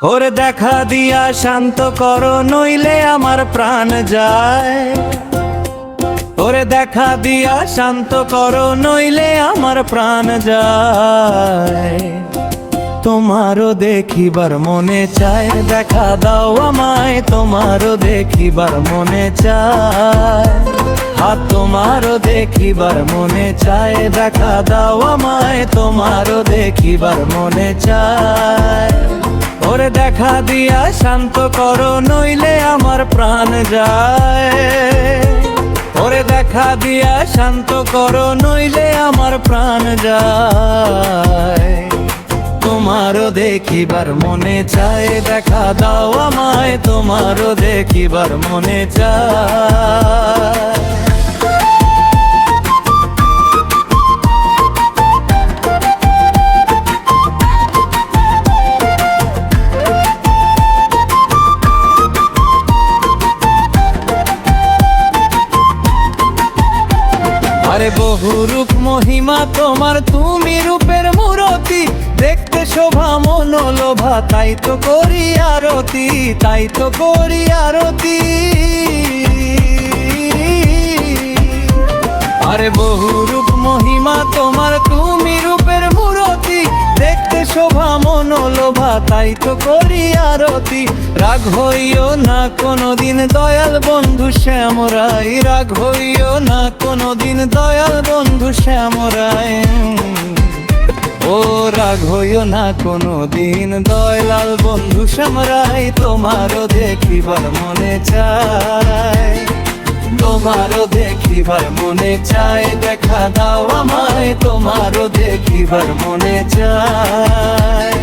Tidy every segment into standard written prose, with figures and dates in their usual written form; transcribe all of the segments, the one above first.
ওরে দেখা দিয়া শান্ত করো নইলে আমার প্রাণ যায়। ওরে দেখা দিয়া শান্ত করো নইলে আমার প্রাণ যায়। তোমারও দেখিবার মনে চায়, দেখা দাও আমায়, তোমারও দেখিবার মনে চায়। হাত তোমারও দেখিবার মনে চায়, দেখা দাও আমায়, তোমারও দেখিবার মনে চায়। ওরে দেখা দিয়া শান্ত করো নইলে আমার প্রাণ যায়। ওরে দেখা দিয়া শান্ত করো নইলে আমার প্রাণ যায়। তোমারও দেখিবার মনে চায়, দেখা দাও আমায়, তোমারও দেখিবার মনে চায়। আরে বহু রূপ মহিমা তোমার, তুমি রূপের মূরতি, দেখতে শোভা মনোলোভা, তাই তো করি আরতি, তাই তো করি আরতি। আরে বহু রূপ মহিমা তোমার, তুমি রূপের মূরতি, দেখতে শোভা মনোলোভা, তাই তো করি আরতি। রাগ হইও না কোনোদিন দয়াল বন্ধু শ্যামরাই, রাগ হইও না কোনোদিন দয়াল বন্ধু শ্যামরাই। ও রাগ হইও না কোনোদিন দয়াল বন্ধু শ্যামরাই, তোমারও দেখিবার মনে চায়, তোমারও দেখিবার মনে চায়, দেখা দাও আমায়, তোমারও দেখিবার মনে চায়।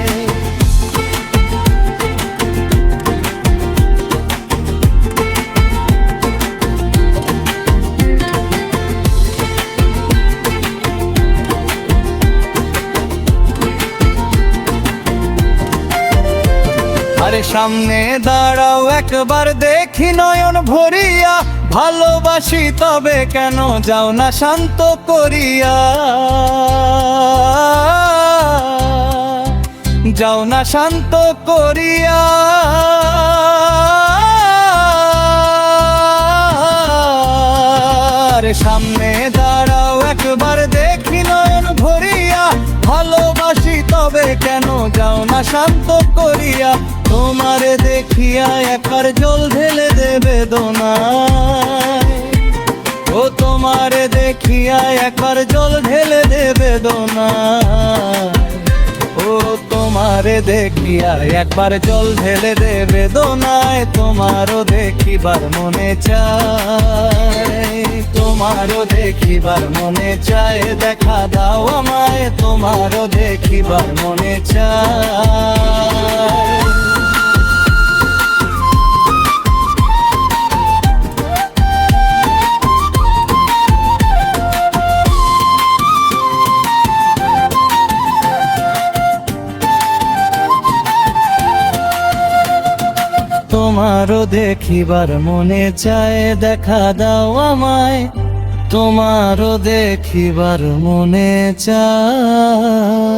আরে সামনে দাঁড়াও একবার দেখি নয়ন ভরিয়া, ভালোবাসি তবে কেন যাও না শান্ত করিয়া, যাও না শান্ত করিয়া। আরে সামনে দাঁড়াও একবার দেখি নয়ন ভরিয়া, ভালোবাসি তবে কেন যাও না শান্ত করিয়া। তোমারে দেখিয়া একবার জল ঢেলে দেবে দোনায়, ও তোমারে দেখিয়া একবার জল ঢেলে দেবে দোনায়। ও তোমারে দেখিয়া একবার জল ঢেলে দেবে দোনায়, তোমারও দেখিবার মনে চায়, তোমারও দেখিবার মনে চায়, দেখা দাও আমায়, তোমারও দেখিবার মনে চায়। তোমারও দেখিবার মনে চায়, দেখা দাও আমায়, তোমারও দেখিবার মনে চায়।